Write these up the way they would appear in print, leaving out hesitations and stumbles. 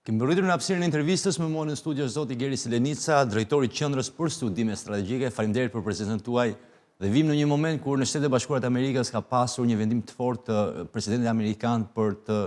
Kemi mbërritur në hapësirën e intervistës me mua në studio zoti Geri Selenica, drejtori i Qendrës për Studime Strategjike. Faleminderit për prezencën tuaj dhe vim në një moment kur në Shtetet e Bashkuara të Amerikës ka pasur një vendim të fortë të presidentit amerikan për të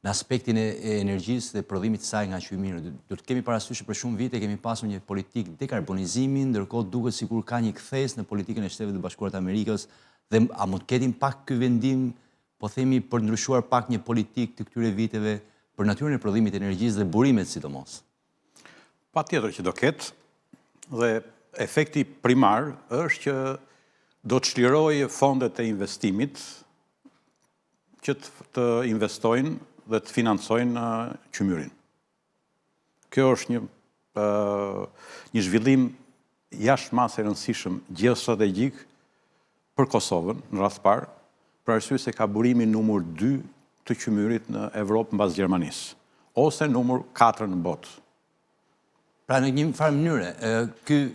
në aspektin e energjisë dhe prodhimit të saj nga qymiri. Do të kemi parasysh për shumë vite kemi pasur një politikë dekarbonizimi, ndërkohë duket sikur ka një kthesë në politikën e Shtetet e Bashkuara të Amerikës dhe a mund të ketë impakt ky vendim, po themi për ndryshuar pak një politikë të këtyre viteve për natyrën e prodhimit të energjisë dhe burimet sidomos? Patjetër që do ketë, dhe efekti primar është që do të çlirojë fondet e investimit që të investojnë dhe të financojnë qymyrin. Kjo është një zhvillim jashtëmase e rëndësishëm gjeostrategjik për Kosovën në radhë parë, për arsye se ka burimin numër 2 të qymyrit në Evropë mbas Gjermanisë, ose numër 4 në botë. Pra në një farë mënyre,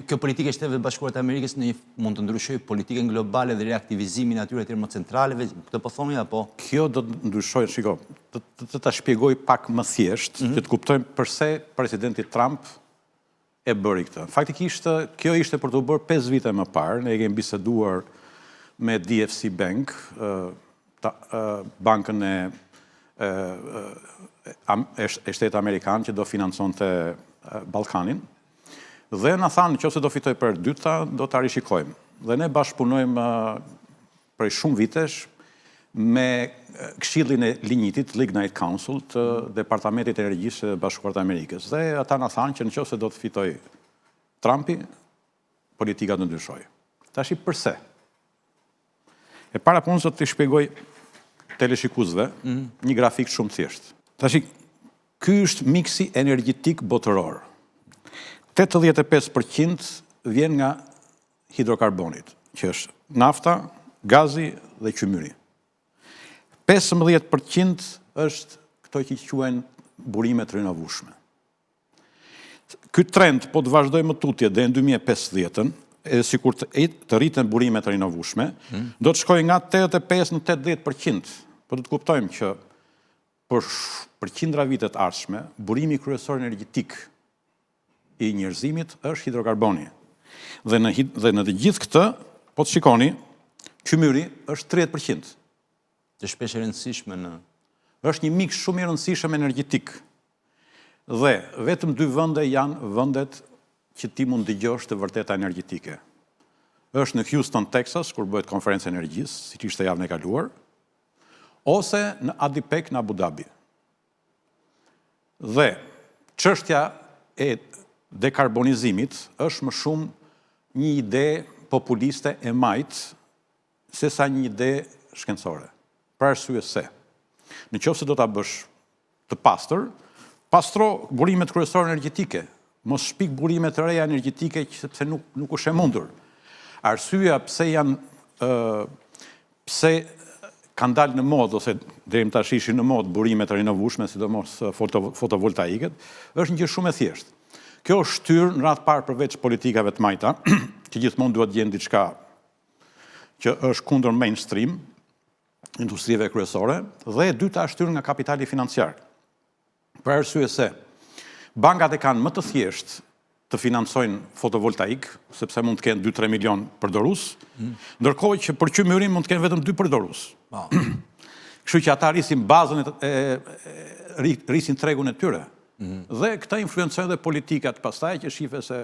kjo politikë e Shtetet e Bashkuara të Amerikës mund të ndryshojë politikën globale dhe reaktivizimin atyre termocentraleve, këtë po thoni apo? Kjo do të ndryshojë, shiko, të ta shpjegoj pak më thjesht, që të kuptojmë përse presidenti Trump e bëri këtë. Faktikisht, kjo ishte për të bërë 5 vite më parë, ne kemi biseduar me DFC Bank, bankën e Shtetit Amerikan që do financonte Ballkanin, dhe na thanë nëse do fitoj për dyta, do ta rishikojmë. Dhe ne bashkëpunojmë prej shumë vitesh me Këshillin e Linjitit, Lignite Council të Departamentit të Energjisë të Bashkuara të Amerikës. Dhe ata na thanë që nëse do të fitoj Trumpi, politika do ndryshojë. Tash përse? E para punës do të shpjegoj teleshikuesve një grafik shumë thjesht. Tash ky është miksi energjetik botëror. 85% vjen nga hidrokarbonit, që është nafta, gazi dhe qymyri. 15% është këto që quhen burimet rinovueshme. Ky trend po të vazhdojë më tutje deri në 2050-ën, sikur të rriten burimet rinovueshme, do të shkojë nga 85 në 80%. Po të kuptojmë që për qindra vite të ardhshme, burimi kryesor energjetik i njerëzimit është hidrokarboni. Dhe në të gjithë këtë, po të shikoni, qymyri është 30%. Të shpesh e rëndësishme në... është një miks shumë i rëndësishëm energjetik. Dhe vetëm 2 vende janë vendet që ti mund dëgjosh të vërteta energjetike. Është në Houston, Texas, kur bëhet konferencë energjisë, siç ishte javën e kaluar, ose në Adipec në Abu Dhabi. Dhe çështja e dekarbonizimit është më shumë një ide populiste e majt se sa një ide shkencore. Për arsye se, nëse do ta bësh të pastër, pastro burimet kryesore energjetike, mos shpik burimet të reja energjetike sepse nuk është e mundur. Arsyeja pse kanë dalë në modë, ose deri më tash ishin në modë burimet rinovueshme, sidomos fotovoltaiket, është një gjë shumë e thjeshtë. Kjo është shtyrë në radhë parë përveç politikave të majta, që gjithmonë duhet gjenë diçka që është kundër mainstream, industrive kryesore, dhe e dyta është shtyrë nga kapitali financiar. Për arsye se bankat e kanë më të thjeshtë të financojnë fotovoltaik, sepse mund të kenë 2-3 milion përdorues, ndërkohë që për qymyrin mund të kenë vetëm 2 përdorues. Kështu që ata rrisin bazën rrisin tregun e tyre. Dhe këta influencojnë dhe politikat pastaj që shife se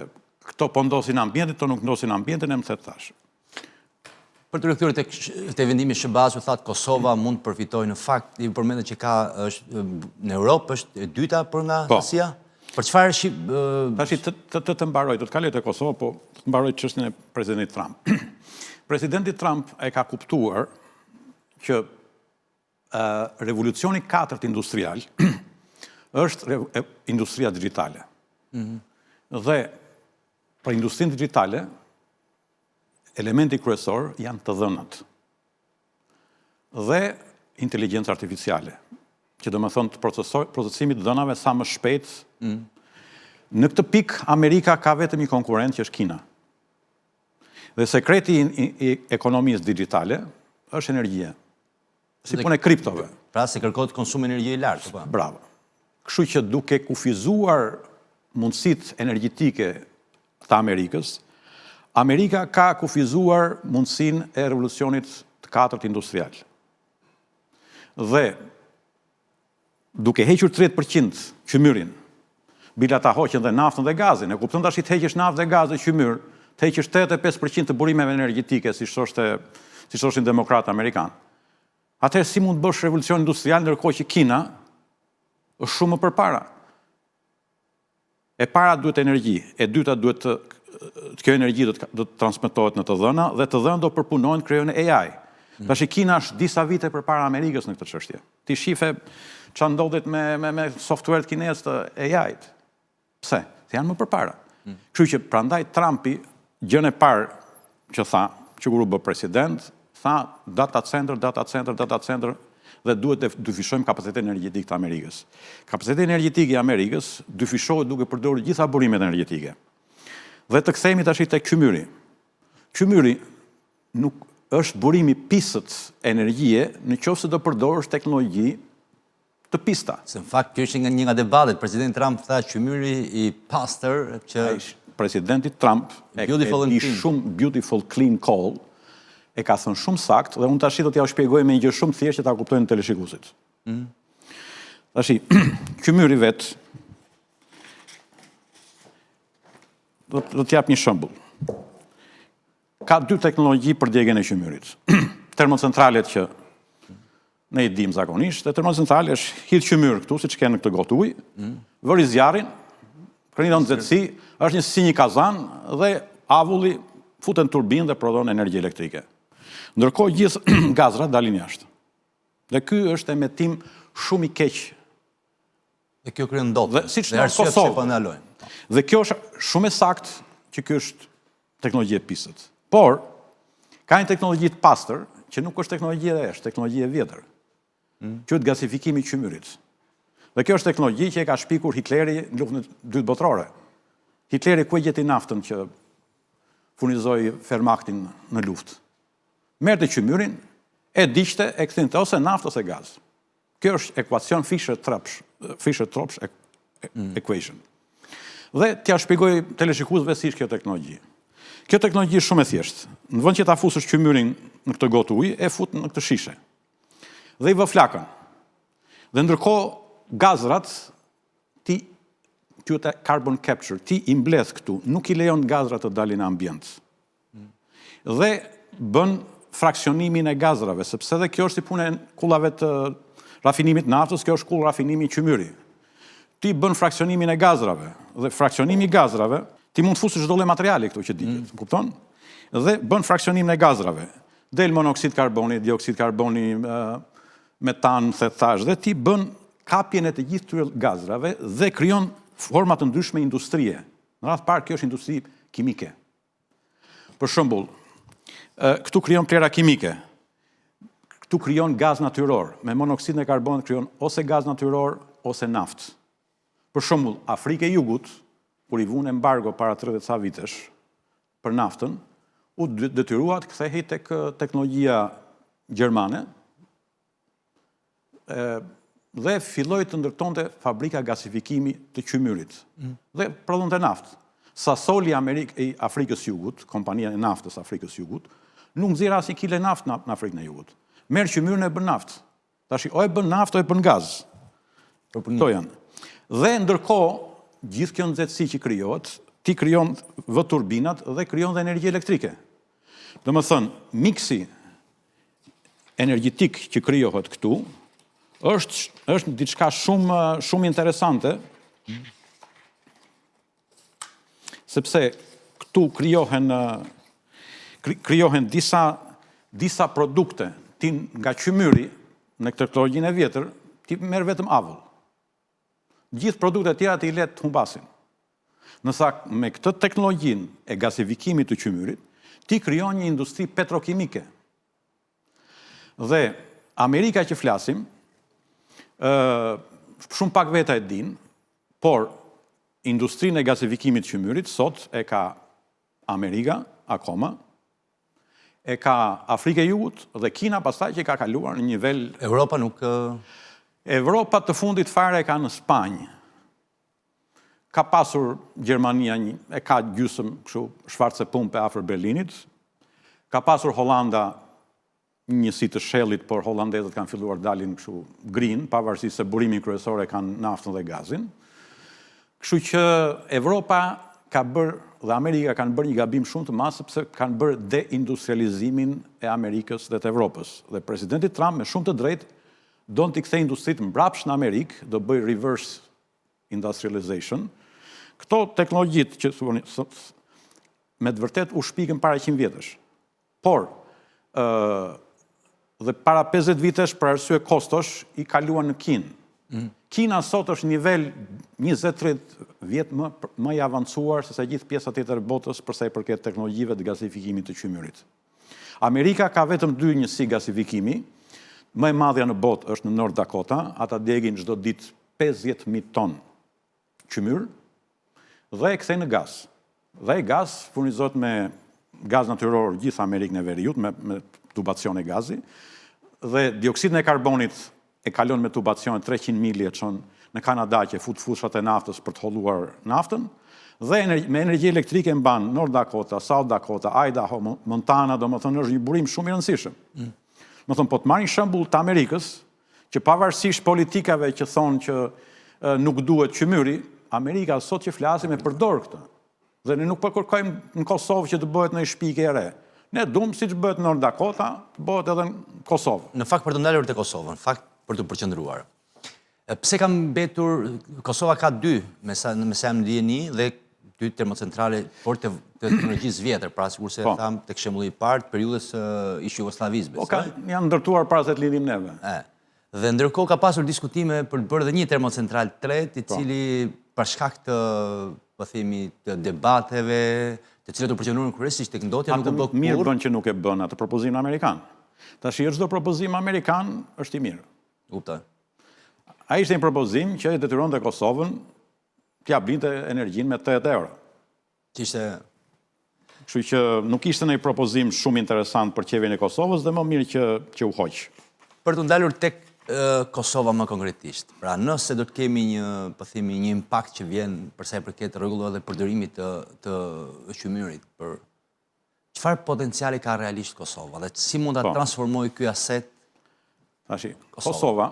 këto po ndosin ambientin, këto nuk ndosin ambientin, e më the tash. Për të rikthyer te vendimi Shëbazu, thatë Kosova mund të përfitojë në fakt, i përmendet që ka në Europë është e dyta për nga Asia. Për çfarë tash të mbaroj, do të kaloj te Kosova, po të mbaroj çështjen e presidentit Trump. Presidenti Trump e ka kuptuar që revolucioni 4 industrial është industria digjitale. Dhe për industrinë digjitale, elementi kryesor janë të dhënat dhe inteligjencë artificiale, që do më thonë të procesimit të dhënave sa më shpejt. Në këtë pikë, Amerika ka vetëm një konkurrent që është Kina. Dhe sekreti i ekonomisë digjitale është energjia. Si punë e kriptove. Pra se kërkohet konsum energjie i lartë. Bravo. Kështu që duke kufizuar mundësitë energjetike të Amerikës, Amerika ka kufizuar mundësinë e revolucionit të katërt industrial. Dhe duke hequr 30% qymyrin, bila ta hoqen dhe naftën dhe gazin, e kupton tash të heqësh naftë dhe gaz dhe qymyr, të heqësh 85% të burimeve energjetike, siç thoshin demokratë amerikanë. Atëherë si mund të bësh revolucion industrial ndërkohë që Kina është shumë më përpara? E para duhet energji, e dyta duhet kjo energji do të transmetohet në të dhëna dhe të dhënat do përpunohen krijojnë AI. Tash Kina është disa vite përpara Amerikës në këtë çështje. Ti shife çfarë ndodhet me software kinez të AI-t. Pse? Se janë më përpara. Kështu që prandaj Trumpi gjën e parë që tha, që kur u bë president, tha data center dhe duhet të dyfishojmë kapacitetin energjetik të Amerikës. Kapaciteti energjetik i Amerikës dyfishohet duke përdorur gjitha burimet energjetike. Dhe të kthehemi tash tek qymyri. Qymyri nuk është burimi pisët energjie në qoftë se do përdorësh teknologji të pista. Se në fakt kjo ishte një nga debatet, presidenti Trump tha qymyri i pastër që presidenti Trump e di shumë beautiful clean coal, e ka thënë shumë sakt dhe unë tash do t'ja shpjegoj me një gjë shumë thjeshtë që ta kuptojnë teleshikuesit. Tash qymyri vet do t'jap një shembull. Ka dy teknologji për djegjen e qymyrit. Termocentralet që ne i dim zakonisht, dhe termocentrale është hidh qymyr këtu, siç kanë në këtë gotë ujë, vëri zjarrin, krijon nxehtësi, është si një kazan dhe avulli futen turbinë dhe prodhon energji elektrike. Ndërkohë gjithë gazrat dalin jashtë. Dhe ky është emetim shumë i keq. Dhe kjo krijon dot. Dhe siç në Kosovë. Dhe kjo është shumë e saktë që ky është teknologji e pisët. Por ka një teknologji të pastër që nuk është teknologji e është teknologji e vjetër. Quhet gasifikimi i qymyrit. Dhe kjo është teknologji që e ka shpikur Hitleri në luftën e dytë botërore. Hitleri ku e gjeti naftën që furnizoi Wehrmachtin në luftë? Merrte qymyrin, e diqte, e kthinte ose naftë ose gaz. Kjo është ekuacion Fischer-Tropsch equation. Dhe t'ja shpjegoj teleshikuesve si është kjo teknologji. Kjo teknologji është shumë e thjeshtë. Në vend që ta fusësh qymyrin në këtë gotë ujë, e fut në këtë shishe. Dhe i vë flakën. Dhe ndërkohë gazrat ti quhet carbon capture, ti i mbledh këtu, nuk i lejon gazrat të dalin në ambient. Dhe bën fraksionimin e gazrave, sepse dhe kjo është si punë e kullave të rafinimit naftës, kjo është kull rafinimi i qymyri. Ti bën fraksionimin e gazrave, dhe fraksionimi i gazrave, ti mund të fusësh çdo lloj materiali këtu që dihet, kupton? Dhe bën fraksionimin e gazrave. Del monoksid karboni, dioksid karboni, metan, thash, dhe ti bën kapjen e të gjithë këtyre gazrave dhe krijon forma të ndryshme industrie. Në radhë parë kjo është industri kimike. Për shembull, këtu krijon plera kimike. Këtu krijon gaz natyror. Me monoksidin e karbonit krijon ose gaz natyror ose naftë. Për shembull, Afrika e Jugut, kur i vun embargo para 30 ca vitesh për naftën, u detyrua të kthehej tek teknologjia gjermane dhe filloi të ndërtonte fabrika gasifikimi të qymyrit. Dhe prodhonte naftë. Sasoli i Afrikës Jugut, kompania e naftës Afrikës Jugut, nuk nxjerr asnjë kile naftë në Afrikën e Jugut. Merr qymyrin e bën naftë. Tash o e bën naftë o e bën gaz. Këto janë. Dhe ndërkohë, gjithë kjo nxehtësi që krijohet, ti krijon vë turbinat dhe krijon dhe energji elektrike. Domethënë, miksi energjetik që krijohet këtu është diçka shumë interesante, sepse këtu krijohen disa produkte. Ti nga qymyri në këtë teknologjinë e vjetër, ti merr vetëm avull. Gjithë produktet tjera ti let humbasin. Nësa me këtë teknologjinë e gasifikimit të qymyrit, ti krijon një industri petrokimike. Dhe Amerika që flasim, shumë pak veta e din, por industrinë e gasifikimit të qymyrit sot e ka Amerika akoma, e ka Afrika e Jugut dhe Kina pastaj që ka kaluar në nivel... Europa nuk... Evropa të fundit fare ka në Spanjë. Ka pasur Gjermania e ka gjysëm kështu shfarce pumpe afër Berlinit. Ka pasur Hollanda njësi të shellit, por holandezët kanë filluar dalin kështu green, pavarësisht se burimin kryesor e kanë naftën dhe gazin. Kështu që Evropa ka bërë dhe Amerika kanë bërë një gabim shumë të madh sepse kanë bërë deindustrializimin e Amerikës dhe të Evropës. Dhe presidenti Trump me shumë të drejtë don t'i kthejë industritë mbrapsht në Amerikë, do bëj reverse industrialization. Këto teknologjitë që me të vërtet u shpikën para 100 vjetësh. Por, dhe para 50 vitesh për arsye kostosh i kaluan në Kinë. Kina sot është nivel 20-30 vjet më i avancuar se sa gjithë pjesa tjetër e botës përsa i përket teknologjive të gasifikimit të qymyrit. Amerika ka vetëm 2 njësi gasifikimi, më e madhja në botë është në North Dakota, ata degin çdo ditë 50.000 ton qymyr dhe e kthejnë në gaz. Dhe gaz furnizohet me gaz natyror gjithë Amerikën e Veriut me tubacion e gazi dhe dioksidin e karbonit e kalon me tubacion 300 milje e çon në Kanada që fut fushat e naftës për të holluar naftën dhe me energji elektrike mban North Dakota, South Dakota, Idaho, Montana, domethënë është një burim shumë i rëndësishëm. Më thënë, po të marrin shembull të Amerikës, që pavarësisht politikave që thonë që nuk duhet qymyri, Amerika sot që flasim e përdor këtë. Dhe ne nuk po kërkojmë në Kosovë që të bëhet në shpike e re. Ne duam siç bëhet në North Dakota, të bëhet edhe në Kosovë. Në fakt për të ndalur te Kosova, në fakt për të përqendruar. Pse ka mbetur Kosova ka 2, me sa më ndjeni dhe 2 termocentrale, por të teknologjisë vjetër, pra sigurisht se tham tek shembulli i parë të periudhës ish Jugosllavisë. Po janë ndërtuar para se të lidhim neve. Dhe ndërkohë ka pasur diskutime për të bërë edhe një termocentral tret, i cili për shkak të, po themi, të debateve, të cilat u përqendruan kryesisht tek ndotja nuk u bë kurrë. Mirë bën që nuk e bën atë propozimin amerikan. Tash çdo propozim amerikan është i mirë. Kuptoj. Ai ishte një propozim që e detyronte Kosovën t'ja blinte energjinë me 8 euro. Kështu që nuk ishte një propozim shumë interesant për qevjen e Kosovës dhe më mirë që u hoq. Për të ndalur tek Kosova më konkretisht, pra nëse do të kemi një impakt që vjen për sa i përket rregullave dhe përdorimit të qymyrit, për çfarë potenciali ka realisht Kosova dhe si mund ta transformojë ky aset? Tashi, Kosova,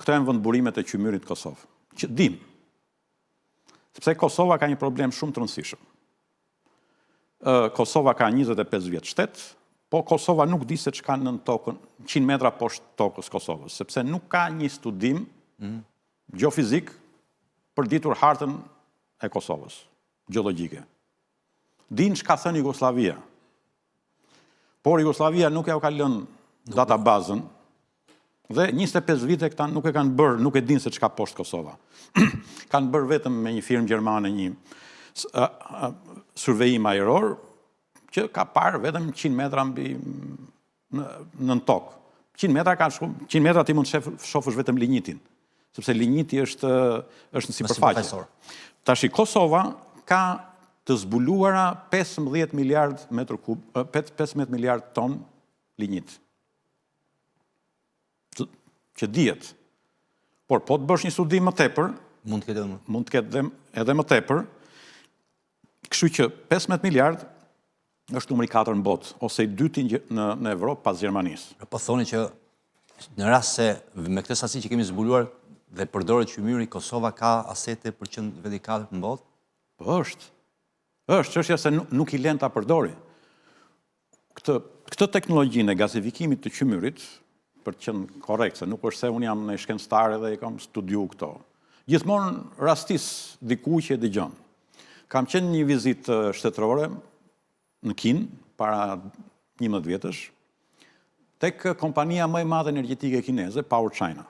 këto janë vendburimet e qymyrit Kosovë. Që dim. Sepse Kosova ka një problem shumë të rëndësishëm. Kosova ka 25 vjet shtet, po Kosova nuk di se ç'ka nën tokën, 100 metra poshtë tokës Kosovës, sepse nuk ka një studim gjeofizik për ditur hartën e Kosovës, gjeologjike. Din ç'ka thënë Jugosllavia. Por Jugosllavia nuk ja ka lënë databazën dhe 25 vite këta nuk e kanë bërë, nuk e din se ç'ka poshtë Kosova. Kanë bërë vetëm me një firmë gjermane një survejim ajror që ka parë vetëm 100 metra mbi nën tokë. 100 metra ti mund të shohësh vetëm lignitin, sepse ligniti është në sipërfaqe. Tashi Kosova ka të zbuluara 15 miliard metër kub, 15 miliard ton lignit. Që dihet. Por po të bësh një studim më tepër, mund të ketë edhe më tepër, kështu që 15 miliard është numri 4 në botë, ose i dyti në Evropë pas Gjermanisë. Po thoni që në rast se me këtë sasi që kemi zbuluar dhe përdoret qymyri, Kosova ka asete për qenë dedikate në botë? Po është. Është çështja se nuk i lën ta përdori. Këtë teknologjinë e gasifikimit të qymyrit, për të qenë korrekt, se nuk është se unë jam në shkencëtare dhe i kam studiu këto. Gjithmonë rastis diku që e dëgjon. Kam qenë një vizitë shtetërore në Kinë, para 11 vjetësh, tek kompania më e madhe energjetike kineze, Power China.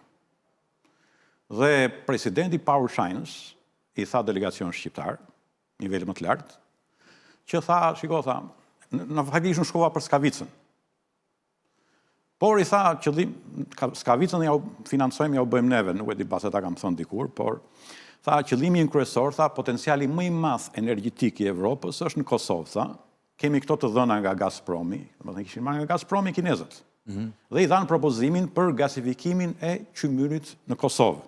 Dhe presidenti Power Chinës i tha delegacion shqiptar, nivel më të lartë, që tha, në faktikisht në shkova për Skavicën. Por i tha, Skavicën ja u financojmë, ja u bëjmë neve, nuk e di pas e ta kam thënë dikur, por tha, qëllimi në kryesor, tha, potenciali më i madh energjetik i Evropës është në Kosovë, tha, kemi këto të dhëna nga Gazpromi, më thënë kishin marrë nga Gazpromi kinezët. Dhe i dhanë propozimin për gasifikimin e qymyrit në Kosovë.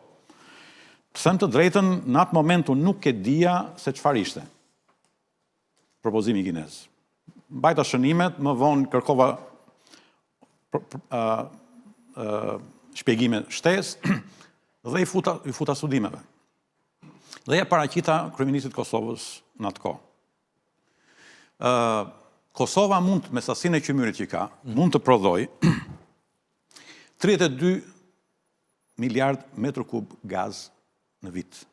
Them të drejtën, në atë moment unë nuk e dija se çfarë ishte propozimi kinez. Mbajta shënimet, më vonë kërkova shpjegime shtesë dhe i futa studimeve. Dhe ja paraqita kryeministit Kosovës në atë kohë. Kosova mund, me sasinë e qymyrit që ka, mund të prodhoj 32 miliard metër kub gaz në vit,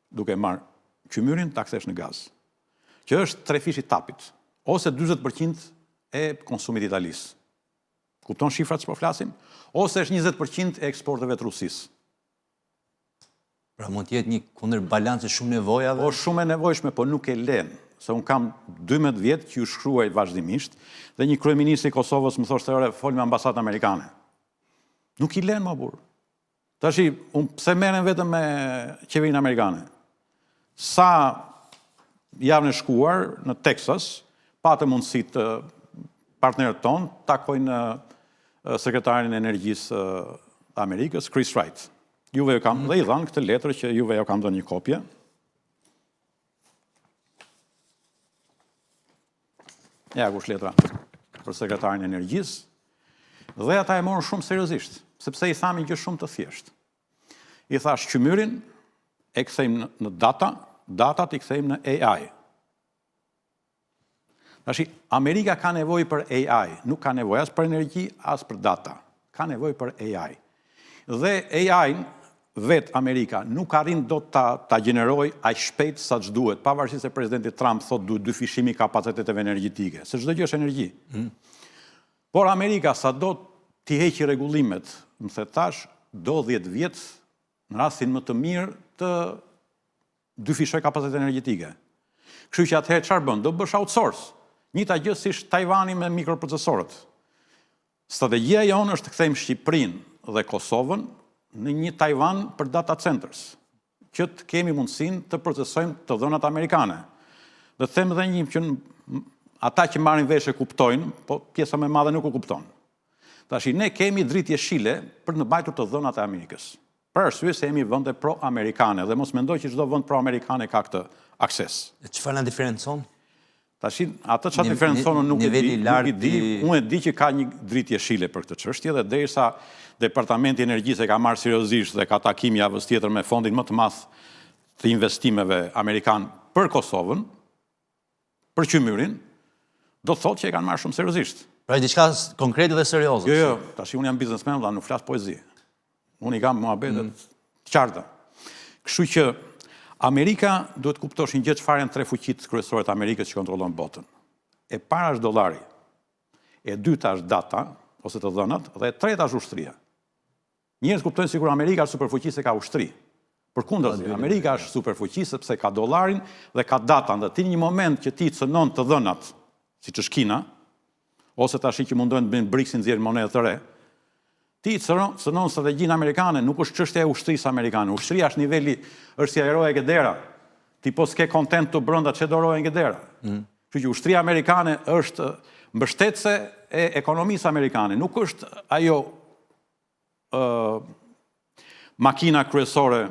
duke marrë qymyrin ta kthesh në gaz, që është 3 fish i tapit, ose 40% e konsumit italisë. Kupton shifrat që po flasim? Ose është 20% e eksporteve të Rusisë. Pra mund të jetë një kundërbalancë shumë nevojave? Po shumë e nevojshme, po nuk e len. Se unë kam 12 vjetë që ju shkruaj vazhdimisht, dhe një kryeministri i Kosovës më thoshte ore fol me ambasadën amerikane. Nuk i len më burr. Tashi, unë pse merrem vetëm me qeverinë amerikane? Sa javën e shkuar në Texas, patë mundësi të partnerët tonë takojnë sekretarin e energjisë të Amerikës, Chris Wright. Juve jo kam, dhe i dhanë këtë letër që juve jo kam dhënë një kopje. Ja, kush letra për sekretarin e energjisë. Dhe ata e morën shumë seriozisht, sepse i thamë gjë shumë të thjeshtë. I thash qymyrin e kthejmë në datat i kthejmë në AI. Tashi, Amerika ka nevojë për AI, nuk ka nevojë as për energji, as për data. Ka nevojë për AI. Dhe AI vetë Amerika nuk arrin do ta gjeneroj aq shpejt sa që duhet, pavarësisht se presidenti Trump thotë duhet dyfishimi kapaciteteve energjetike, se çdo gjë është energji. Por Amerika sa do t'i heqë rregullimet, më the tash, do 10 vjet në rastin më të mirë të dyfishoj kapacitet energjetike. Kështu që atëherë çfarë bën? Do bësh outsource. Njëjta gjë si Tajvani me mikroprocesorët. Strategjia jonë është të kthejmë Shqipërinë dhe Kosovën në një Tajvan për data centers, që të kemi mundësinë të procesojmë të dhënat amerikane. Dhe them edhe një që ata që marrin vesh e kuptojnë, po pjesa më e madhe nuk u kupton. Tashi ne kemi dritë jeshile për në mbajtur të dhënat e Amerikës. Për arsye se jemi vende pro-amerikane dhe mos mendoj që çdo vend pro-amerikane ka këtë akses. Çfarë na diferencon? Tashi, atë çfarë diferencon nuk e di. Unë e di që ka një dritë jeshile për këtë çështje dhe derisa Departamenti i Energjisë e ka marrë seriozisht dhe ka takim javës tjetër me fondin më të madh të investimeve amerikan për Kosovën, për qymyrin, do të thotë që e kanë marrë shumë seriozisht. Pra diçka konkrete dhe serioze. Jo, tashi unë jam biznesmen dhe nuk flas poezi. Unë i kam muhabetet të qarta. Kështu që Amerika duhet kuptosh një gjë çfarë janë 3 fuqitë kryesore të Amerikës që kontrollojnë botën. E para është dollari, e dyta është data ose të dhënat dhe e treta është ushtria. Njerëzit kuptojnë sikur Amerika është superfuqi se ka ushtri. Përkundazi, Amerika është superfuqi sepse ka dollarin dhe ka datën dhe ti një moment që ti cënon të dhënat, siç është Kina, ose tash që mundojnë të bëjnë BRICS-in nxjerrë monedë të re, ti cënon strategjinë amerikane, nuk është çështja e ushtrisë amerikane. Ushtria është niveli, është si aeroja e Gedera. Ti po s'ke kontent të brenda çe doroja e Gedera. Kështu që ushtria amerikane është mbështetëse e ekonomisë amerikane, nuk është ajo makina kryesore,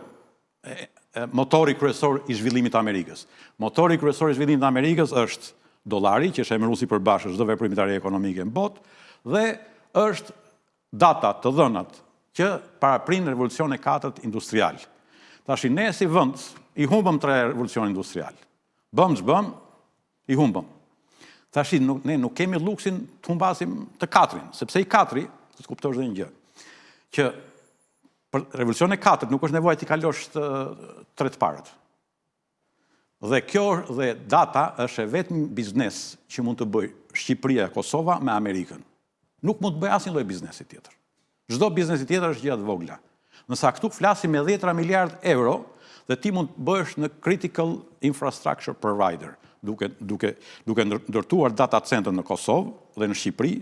motori kryesor i zhvillimit të Amerikës. Motori kryesor i zhvillimit të Amerikës është dollari, që është emëruesi përbashkët çdo veprimtari ekonomike në botë, dhe është data të dhënat që paraprin revolucionin e 4 industrial. Tash ne si vend i humbëm 3 revolucion industrial. Bëm ç'bëm, i humbëm. Tash ne nuk kemi luksin të humbasim të 4-rin, sepse i 4-ri, të kuptosh edhe një gjë, që për revolucionin e 4 nuk është nevojë ti kalosh të 3 të parët. Dhe kjo dhe data është vetëm biznes që mund të bëj Shqipëria e Kosova me Amerikën. Nuk mund të bëj asnjë lloj biznesi tjetër. Çdo biznesi tjetër është gjë të vogla. Nësa këtu flasim me 10 miliard euro dhe ti mund të bësh në critical infrastructure provider, duke ndërtuar data center në Kosovë dhe në Shqipëri.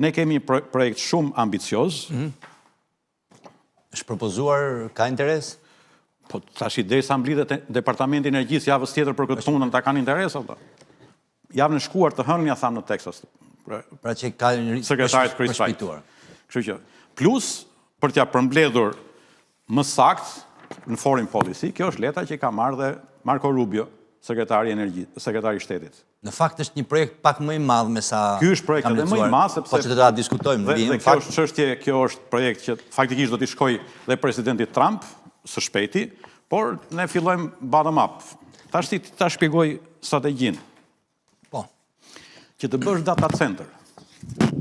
Ne kemi një projekt shumë ambicioz. Është propozuar, ka interes? Po tash derisa mblidhet Departamenti i Energjisë javës tjetër për këtë punën, ta kanë interes ata. Javën e shkuar të hënën ja tham në Texas Pra që ka sekretarit Chris Wright. Kështu që, plus, për t'ja përmbledhur më sakt në foreign policy, kjo është letra që ka marrë dhe Marco Rubio, sekretari i shtetit. Në fakt është një projekt pak më i madh me sa ky është projekt edhe më i madh sepse po që do ta diskutojmë në vijim. Dhe kjo është projekt që faktikisht do t'i shkojë dhe presidentit Trump së shpejti, por ne fillojmë bottom up. Tash ta shpjegoj strategjinë. Po. Që të bësh data center,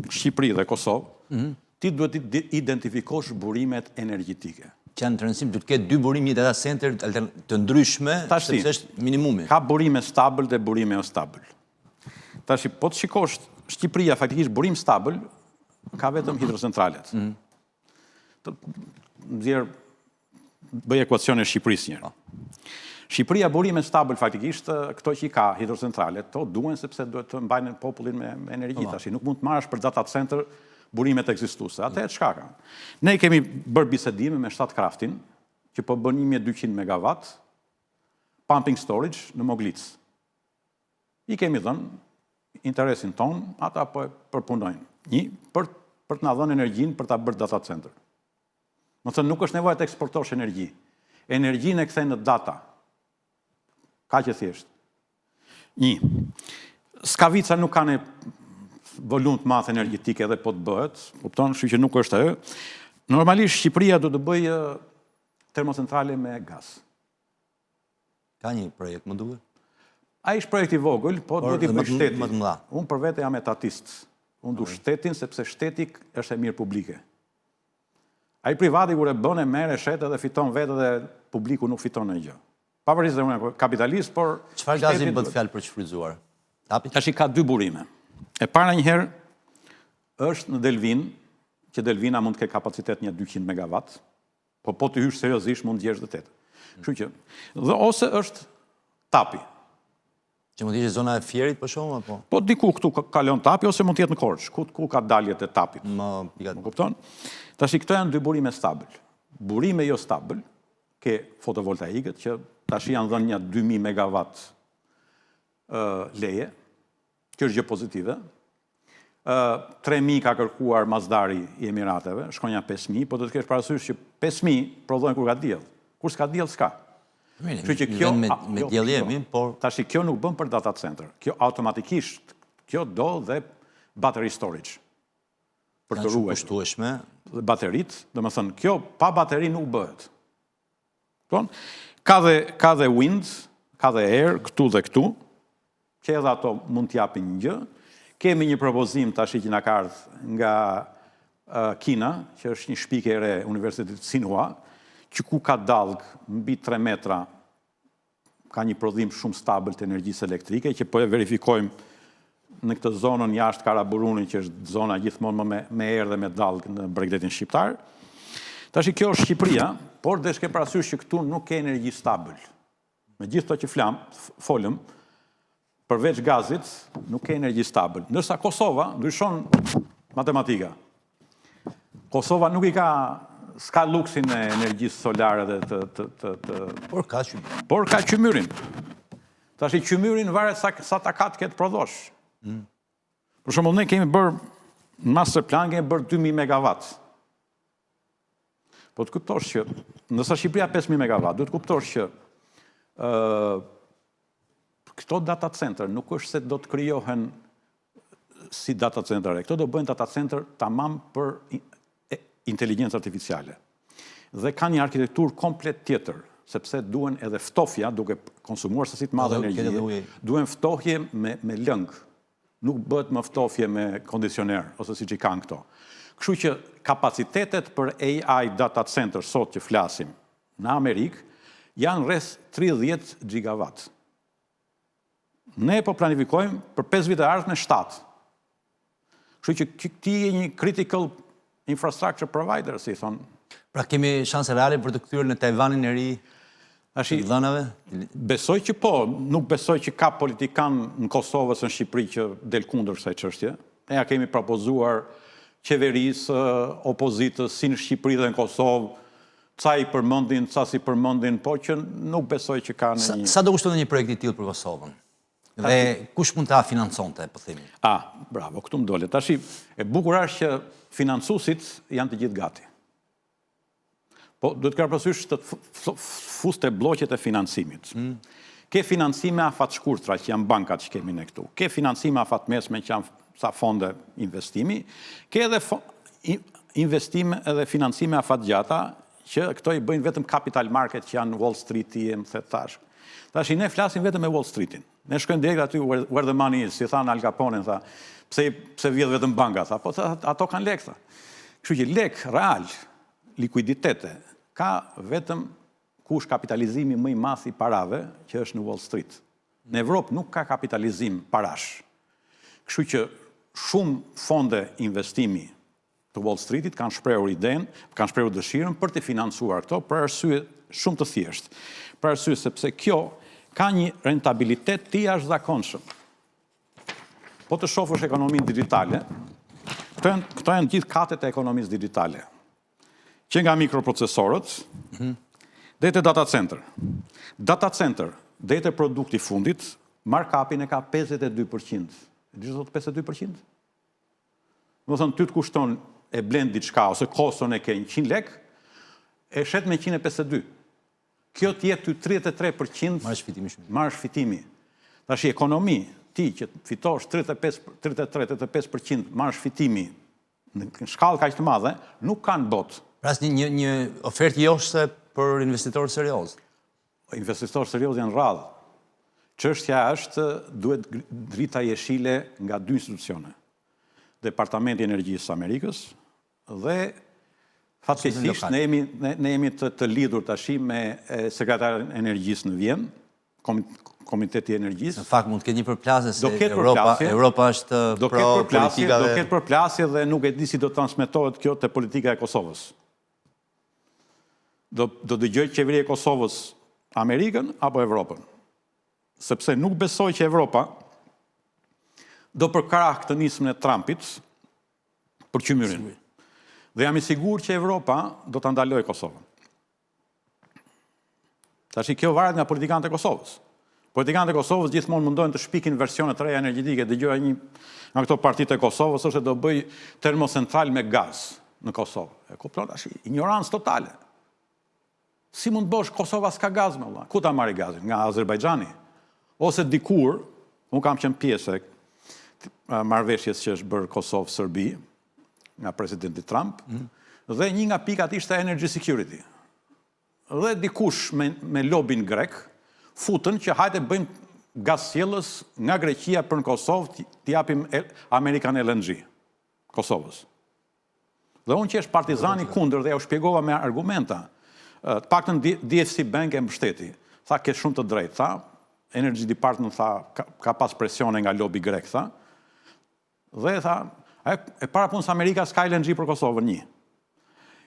Shqipëri dhe Kosovë, ti duhet të identifikosh burimet energjetike. Që janë të rëndësishme, duhet të ketë 2 burime data center të ndryshme, sepse është minimumi. Ka burime stabil dhe burime jo stabil. Tash, po të shikosh, Shqipëria faktikisht burim stabil, ka vetëm hidrocentralet. Bëj ekuacion e Shqipërisë njërë. Shqipëria burime stabil faktikisht, këto që i ka hidrocentralet, to duen sepse duhet të mbajnë popullin me energji. Tash, nuk mund të marrësh për data center burimet ekzistuese. Atë çka ka? Ne kemi bërë bisedime me Statkraftin, që po bën 1200 MW pumping storage në Moglic. I kemi dhënë interesin ton, ata po e përpunojnë. Për të na dhënë energjinë për ta bërë data center. Do të thënë nuk është nevojë të eksportosh energji. Energjinë e kthen në data. Kaq e thjesht. Skavica nuk kanë volum të madh energjetike edhe po të bëhet, kupton, kështu që nuk është ajo. Normalisht Shqipëria do të bëjë termocentrale me gaz. Ka një projekt, më duket? Ai është projekt i vogël, po do t'i bëj shteti. Më të mëdha. Unë për vete jam etatist. Unë du shtetin sepse shteti është e mirë publike. Ai privati kur e bën e merr e shet edhe fiton vetë dhe publiku nuk fiton ndonjë gjë. Pavarësisht se unë jam kapitalist, por çfarë gazi bën fjalë për të shfrytzuar? Tash ka 2 burime. E para njëherë është në Delvin, që Delvina mund të ketë kapacitet një 200 MW, po të hysh seriozisht mund të gjesh dhe 8. Kështu që, dhe ose është Tapi. Që mund të ishte zona e Fierit për shkak apo? Po diku këtu kalon Tapi ose mund të jetë në Korçë, ku ka daljet e Tapit. Më kupton? Tash këto janë 2 burime stabil. Burime jo stabil, ke fotovoltaikët që tash janë dhënë një 2000 MW leje. Kjo është gjë pozitive. 3.000 ka kërkuar Mazdari i Emirateve, shkonja 5.000, po do të kesh parasysh që 5.000 prodhojnë kur ka diell. Kur s'ka diell, s'ka. Me diell jemi, por tash kjo nuk bën për data center. Kjo automatikisht, kjo do dhe battery storage. Për të ruajtur. Baterit, domethënë kjo pa bateri nuk bëhet. Ka dhe wind, ka dhe air këtu dhe këtu. Që edhe ato mund t'japin një gjë. Kemi një propozim tash që na ka ardhur nga Kina, që është një shpike e re Universitetit Tsinghua, që ku ka dallg mbi 3 metra, ka një prodhim shumë stabil të energjisë elektrike, që po e verifikojmë në këtë zonën jashtë Karaburunit, që është zona gjithmonë me erë dhe me dallg në Bregdetin shqiptar. Tash kjo është Shqipëria, por desh ke parasysh që këtu nuk ke energji stabil. Me gjithë to që folëm, përveç gazit, nuk ke energji stabil. Ndërsa Kosova ndryshon matematika. Kosova nuk s'ka luksin e energjisë solare dhe por ka qymyrin. Por ka qymyrin. Tash qymyrin varet sa takat ke të prodhosh. Për shembull, ne kemi bërë në master plan, kemi bërë 2000 MW. Po të kuptosh që nësa Shqipëria 5000 MW, duhet kuptosh që këto data center nuk është se do të krijohen si data center. Këto do bëjnë data center tamam për inteligjencë artificiale. Dhe ka një arkitekturë komplet tjetër, sepse duen edhe ftofja, duke konsumuar sasi të madhe energjie, duen ftohje me lëng. Nuk bëhet më ftofje me kondicioner, ose si që i kanë këto. Kështu që kapacitetet për AI data center sot që flasim në Amerikë janë rreth 30 gigawatt. Ne po planifikojmë për 5 vite ardhme 7. Kështu që ti je një critical infrastructure provider, si thonë. Pra kemi shanse reale për të kthyer në Tajvanin e ri të dhënave? Besoj që po, nuk besoj që ka politikan në Kosovë ose në Shqipëri që del kundër kësaj çështje. Ne ja kemi propozuar qeverisë, opozitës, si në Shqipëri dhe në Kosovë, ca i përmendin, ca si përmendin, po që nuk besoj që ka në një... Sa do kushton një projekt i tillë për Kosovën? Dhe kush mund ta financonte, po themi? Bravo, këtu më dole. Tashi, e bukur është që financuesit janë të gjithë gati. Po, duhet kërë pësysh të fuste bloqet e financimit. Ke financime afat shkurtra që janë bankat që kemi në këtu. Ke financime afat mesme që janë sa fonde investimi. Ke edhe investime edhe financime afat gjata që këto i bëjnë vetëm capital market që janë Wall Street i më thetë tash. Tash, ne flasim vetëm me Wall Streetin. Ne shkojmë direkt aty where the money is, si thanë Al Capone, tha, pse vjedh vetëm banka, tha, po ato kanë lek, tha. Kështu që lek, real, likuiditete, ka vetëm kush kapitalizimi më i madh i parave që është në Wall Street. Në Evropë nuk ka kapitalizim parash. Kështu që shumë fonde investimi të Wall Streetit kanë shprehur idenë, kanë shprehur dëshirën për të financuar këto për arsye shumë të thjeshtë. Për arsye sepse kjo ka një rentabilitet të jashtëzakonshëm. Po të shohësh ekonominë digitale, këto janë gjithë katet e ekonomisë digitale. Që nga mikroprocesorët, dhe të data center. Data center, dhe të produkti fundit, markup-in e ka 52%. E di ç'do të 52%? Do thënë, ty të kushton e blend diçka, ose koston e ke 100 lek, e shet me 152. Kjo t'jetë 33% marrësh fitimi. Tash ekonomi, ti që fitosh 33-35% marrësh fitimi në shkallë kaq të madhe, nuk kanë botë. Pra një ofertë joshse për investitorë serioz. Investitorë serioz janë rradhë. Çështja është, duhet drita jeshile nga 2 institucione. Departamenti i Energjisë Amerikës dhe fatkeqësisht ne jemi të lidhur tash me Sekretarin e Energjisë në Vjenë, Komiteti i Energjisë. Në fakt mund të ketë një përplasje se Europa është pro politikave. Do ketë përplasje dhe nuk e di si do të transmetohet kjo te politika e Kosovës. Do dëgjoj qeveria e Kosovës Amerikën apo Evropën. Sepse nuk besoj që Evropa do përkrah këtë nismën e Trumpit për qymyrin. Dhe jam i sigur që Evropa do të ndaloj Kosovën. Tash kjo varet nga politikanët e Kosovës. Politikanët e Kosovës gjithmonë mundojnë të shpikin versione të reja energjetike. Dëgjoja një nga këto partitë e Kosovës është do bëj termocentral me gaz në Kosovë. E kupton tash, ignorancë totale. Si mund bësh Kosova s'ka gaz me vëlla? Ku ta marrë gazin? Nga Azerbajxhani? Ose dikur, unë kam qenë pjesë e marrëveshjes që është bërë Kosovë-Serbi nga presidenti Trump, dhe një nga pikat ishte energy security. Dhe dikush me lobin grek, futën që hajde bëjmë gazsjellës nga Greqia për në Kosovë t'i japim Amerikan LNG, Kosovës. Dhe unë që është partizani kundër dhe ja u shpjegova me argumenta, të paktën DFC Bank e mbështeti, tha ke shumë të drejtë, tha, Energy Department tha ka pas presione nga lobi grek, tha, dhe tha, e para punës Amerika s'ka LNG për Kosovën, një.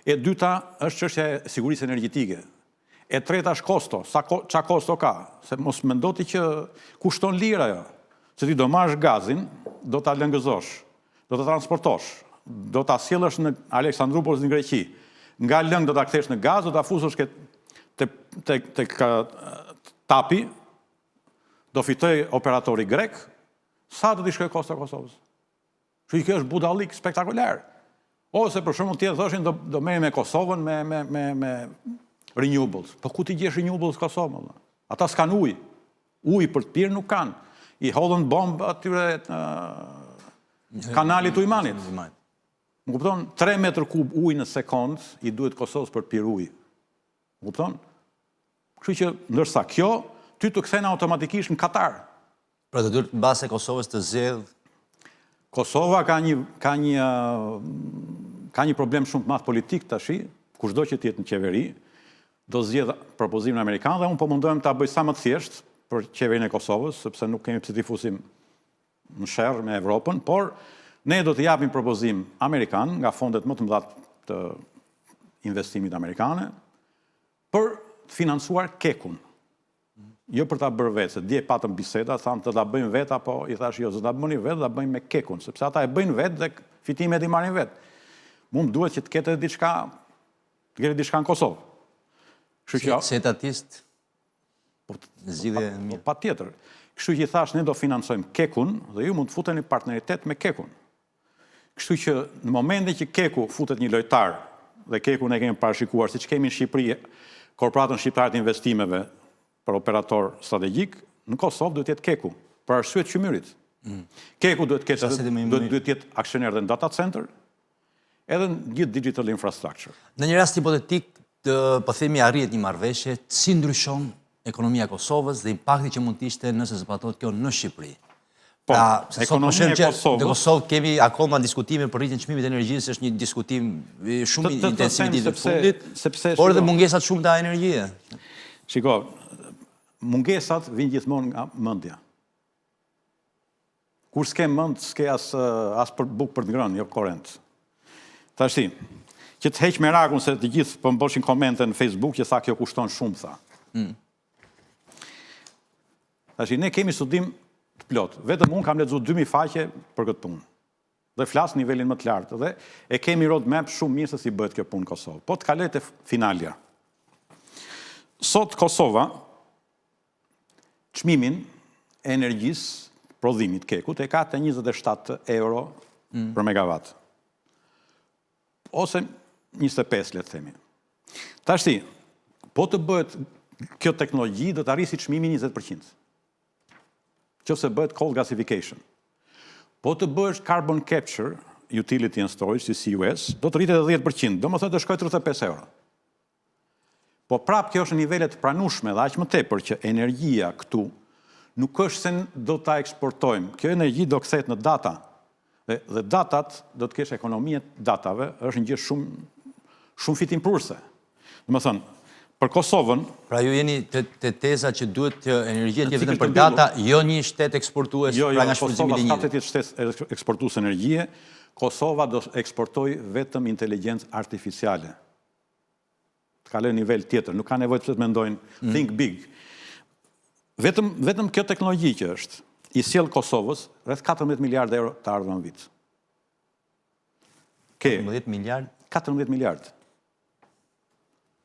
E dyta është çështja e sigurisë energjetike. E treta është kosto, qa kosto ka, se mos mendoti që kushton lira jo, se ti do marrësh gazin, do ta lëngëzosh, do ta transportosh, do ta sjellësh në Aleksandroupolis në Greqi, nga lëng do ta kthesh në gaz, do ta fusësh tek tapi, do fitoj operatori grek, sa do t'i shkojë kosto Kosovës? Që i kjo është budallik spektakular. Ose për shembull tjetër thoshin do merrem me Kosovën me renewables. Po ku ti gjesh renewables Kosovë? Ata s'kan ujë. Ujë për të pirë nuk kanë. I hodhën bombë atyre kanalit Ujmanit. Më kupton? 3 metër kub ujë në sekond i duhet Kosovës për të pirë ujë. Më kupton? Kështu që ndërsa kjo ty të kthen automatikisht në Katar. Pra të duhet mbase Kosovës të zgjedh. Kosova ka një problem shumë të madh politik tash, kushdo që të jetë në qeveri, do zgjedh propozimin amerikan dhe unë po mundohem ta bëj sa më të thjesht për qeverinë e Kosovës, sepse nuk kemi pse t'i fusim në sherr me Evropën, por ne do të japim propozim amerikan nga fondet më të mëdha të investimit amerikane për të financuar kekun. Jo për ta bërë vetë, se dje patëm biseda, thanë të ta bëjmë vetë, apo i thash jo, zë ta bëni vetë, ta bëjmë me kekun, sepse ata e bëjnë vetë dhe fitimet i marrin vetë. Mund duhet që të ketë diçka në Kosovë. Si etatist? Zgjidhje mirë. Patjetër. Kështu që i thash, ne do financojmë Kekun dhe ju mund të futeni partneritet me Kekun. Kështu që në momentin që Keku futet një lojtar, dhe Kekun e kemi parashikuar, siç kemi në Shqipëri, Korporatën Shqiptare të Investimeve për operator strategjik, në Kosovë duhet jetë Keku, për arsye të qymyrit. Keku duhet jetë aksioner dhe në data center, edhe në gjithë digital infrastructure. Në një rast hipotetik, po themi arrihet një marrëveshje, si ndryshon ekonomia e Kosovës dhe impakti që mund të ishte nëse zbatohet kjo në Shqipëri. Po, ekonomia e Kosovës... Në Kosovë kemi akoma diskutime për rritjen e çmimit të energjisë, është një diskutim shumë intensiv i ditët fundit, por edhe mungesat shumëta energjie. Shiko, mungesat vijnë gjithmonë nga mendja. Kur s'ke mend, s'ke as për bukë për të ngrënë, jo korrent. Tash ti, që të heq merakun se të gjithë po mboshin komente në Facebook që tha kjo kushton shumë, tha. Tash ne kemi studim të plot. Vetëm unë kam lexuar 2000 faqe për këtë punë. Dhe flas në nivelin më të lartë dhe e kemi roadmap shumë mirë se si bëhet kjo punë në Kosovë. Po të kaloj te finalja. Sot Kosova çmimin e energjisë, prodhimit Kekut e ka te 27 euro për megawatt. Ose 25, le të themi. Tash ti, po të bëhet kjo teknologji do të arrisë çmimin 20%. Qofse bëhet coal gasification. Po të bësh carbon capture, utility and storage, si CUS, do të rritet edhe 10%, do më thënë të shkoj 35 euro. Po prap kjo është në nivelet pranueshme dhe aq më tepër që energjia këtu nuk është se do ta eksportojmë. Kjo energji do kthehet në data. Dhe datat do të kesh ekonomia e datave, është një gjë shumë fitimprurse. Domethënë, për Kosovën... Pra ju jeni të teza që duhet energjia të jetë vetëm për data, jo një shtet eksportues pra nga shfrytëzimi i linjave. Kosova s'ka të jetë shtet eksportues energjie, Kosova do eksportoj vetëm inteligjencë artificiale. Të kaloj në nivel tjetër, nuk ka nevojë të mendojnë think big. Vetëm kjo teknologji që është, i sjell Kosovës rreth 14 miliardë euro të ardhmen vit. 14 miliardë? 14 miliardë.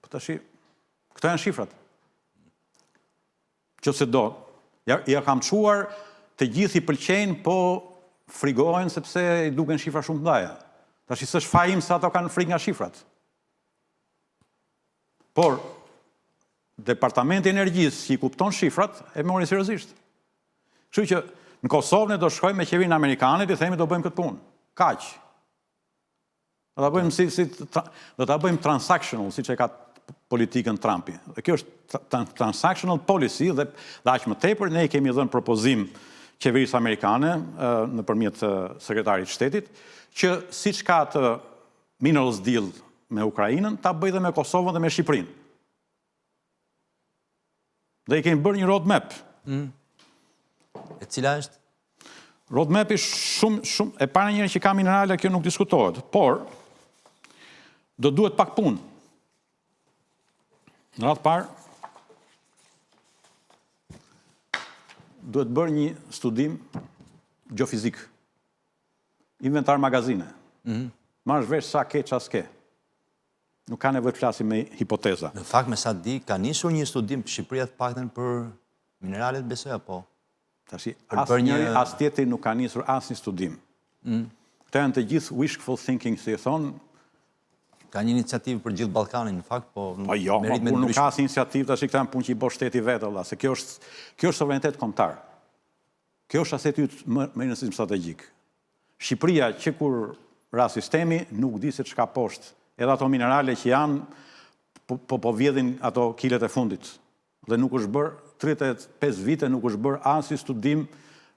Po tash këto janë shifrat. Qofse do, ja kam çuar, të gjithë i pëlqejnë, po frigohen sepse i duken shifra shumë të mëdha. Tash s'është fajim se ato kanë frikë nga shifrat. Por Departamenti i Energjisë që i kupton shifrat e mori seriozisht. Kështu që në Kosovë ne do shkojmë me qeverinë amerikane dhe themi do bëjmë këtë punë. Kaq. Do ta bëjmë transactional, siç e ka politikën Trumpi. Dhe kjo është transactional policy dhe aq më tepër ne i kemi dhënë propozim qeverisë amerikane nëpërmjet sekretarit të shtetit që siç ka atë minerals deal me Ukrainën, ta bëjë dhe me Kosovën dhe me Shqipërinë. Dhe i kemi bërë një roadmap. E cila është? Roadmap-i shumë, e para njëri që ka minerale, kjo nuk diskutohet, por do duhet pak punë. Në radhë parë, duhet bërë një studim gjeofizik, inventar magazine, marrësh vesh sa ke, qa s'ke. Nuk ka nevojë të flasim me hipoteza. Në fakt, me sa di, ka nisur një studim Shqipëria të paktën për mineralet, besoj apo? Tashi, as tjetri nuk ka nisur as një studim. Këto janë të gjithë wishful thinking, si e thonë. Ka një iniciativë për gjithë Ballkanin, në fakt, po jo, kur nuk ka as iniciativë, tash këta janë punë që i bëj shteti vetë, valla, se kjo është suverenitet kombëtar. Kjo është aseti yt më i rëndësishëm strategjik. Shqipëria që kur ra sistemi nuk di se çka poshtë. Edhe ato minerale që janë po vjedhin ato kilet e fundit. Dhe nuk është bërë 35 vite nuk është bërë as i studim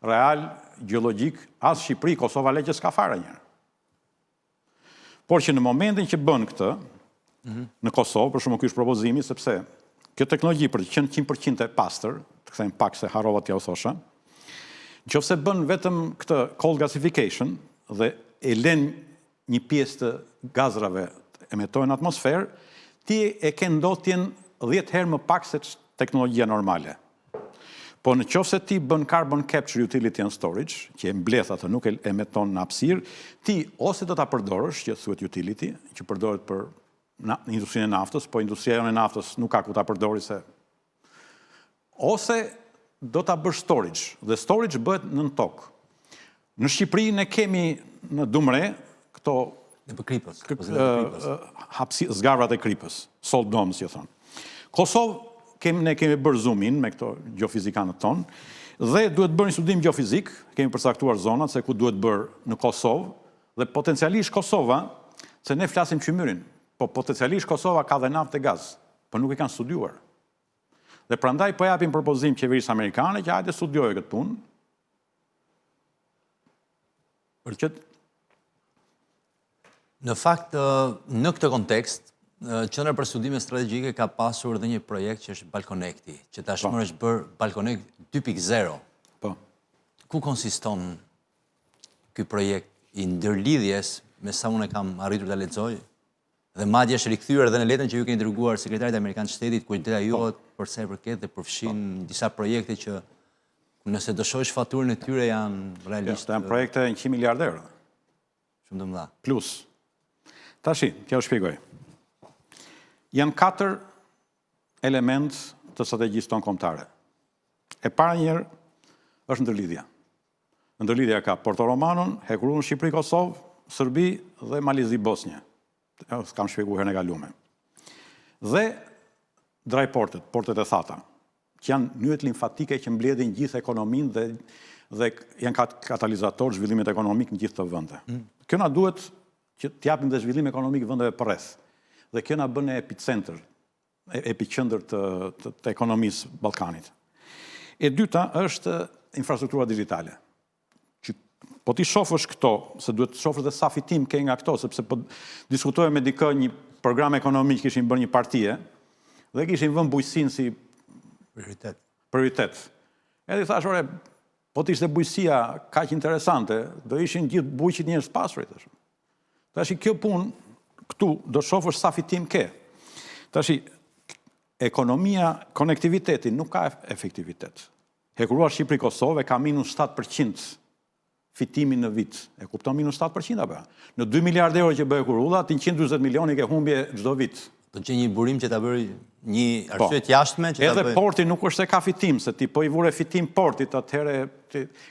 real, gjeologjik, as Shqipëri, Kosova le që s'ka fare njërë. Por që në momentin që bën këtë, në Kosovë, për shumë ky është propozimi, sepse kjo teknologji për të qenë 100% e pastër, të kthejmë pak se harrova t'ja u thosha, nëse bën vetëm këtë coal gasification dhe e lën një pjesë të gazrave emitojnë në atmosferë, ti e ke ndotjen 10 herë më pak se teknologjia normale. Po në qoftë se ti bën carbon capture, utility and storage, që e mbledh atë, nuk e emeton në hapësirë, ti ose do ta përdorësh, që thuhet utility, që përdoret për industrinë e naftës, po industria e naftës nuk ka ku ta përdori se ose do ta bësh storage, dhe storage bëhet nën tokë. Në Shqipëri ne kemi në Dumre këto zgarrat e Kripës, salt domes që thonë. Kosovë ne kemi bërë zoom in me këto gjeofizikanët tonë, dhe duhet bërë një studim gjeofizik, kemi përcaktuar zonat se ku duhet bërë në Kosovë, dhe potencialisht Kosova, se ne flasim qymyrin, po potencialisht Kosova ka dhe naftë e gaz, po nuk e kanë studiuar. Dhe prandaj po japim propozim qeverisë amerikane që hajde studiojë këtë punë. Në fakt, në këtë kontekst, Qendra për Studime Strategjike ka pasur dhe një projekt që është Balkonekti, që tashmë është bërë Balkonekt 2.0. Po. Ku konsiston ky projekt i ndërlidhjes, me sa unë e kam arritur ta lexoj, dhe madje është rikthyer edhe në letrën që ju keni dërguar sekretarit amerikan të shtetit, ku detajohet për sa i përket dhe përfshin disa projekte që nëse do shohësh faturën e tyre janë realisht. Janë projekte 100 miliardë euro. Shumë të mëdha. Plus. Tashi, kjo shpjegoj. Janë 4 element të strategjisë tonë kombëtare. E para njëherë është ndërlidhja. Ndërlidhja ka Porto Romanon, Hekurun, Shqipëri, Kosovë, Sërbi dhe Malizi, Bosnjë. S'kam shpjeguar herën e kaluar. Dhe dry portet e thata, që janë nyjet limfatike që mbledhin gjithë ekonominë dhe janë katalizator zhvillimit ekonomik në gjithë të vende. Kjo na duhet që t'japim dhe zhvillim ekonomik vendeve përreth. Dhe kjo na bën epicentër të ekonomisë Ballkanit. E dyta është infrastruktura digjitale. Po ti shofësh këto, se duhet të shofësh dhe sa fitim ke nga këto, sepse po diskutojë me dikë një program ekonomik kishin bërë një partie, dhe kishin vënë bujqësinë si prioritet. Edhe i thash, ore, po t'ishte bujqësia kaq interesante, do ishin gjithë bujqit njerëz pasurit. Tash kjo punë këtu do shofësh sa fitim ke. Tash ekonomia, konektiviteti nuk ka efektivitet. Hekuruar Shqipëri Kosovë ka minus 7% fitimin në vit. E kupton minus 7% apo? Në 2 miliardë euro që bëhe Kurulla, 140 milioni ke humbje çdo vit. Do të një burim që ta bëri një arsye të jashtme që ta bëj. Edhe porti nuk është se ka fitim, se ti po i vure fitim portit, atëherë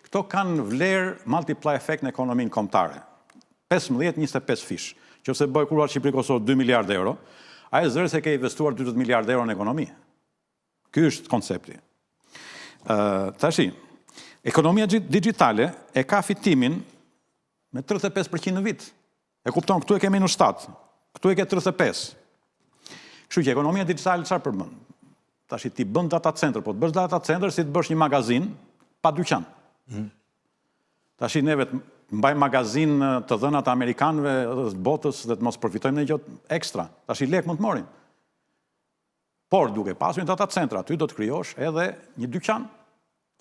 këto kanë vlerë multiply effect në ekonominë kombëtare. 15-25 fish. Nëse bëj Kurulla Shqipëri Kosovë 2 miliardë euro, ai zëri se ke investuar 40 miliardë euro në ekonomi. Ky është koncepti. Tashi, ekonomia digjitale e ka fitimin me 35% në vit. E kupton, këtu e ke minus 7, këtu e ke 35. Kështu që ekonomia digjitale çfarë përmend? Tash ti bën data center, po të bësh data center si të bësh një magazin pa dyqan. Tash neve të mbajmë magazin të dhënat amerikanëve dhe të botës dhe të mos përfitojmë në gjë ekstra. Tash lek mund të morim. Por duke pasur një data center, aty do të krijosh edhe një dyqan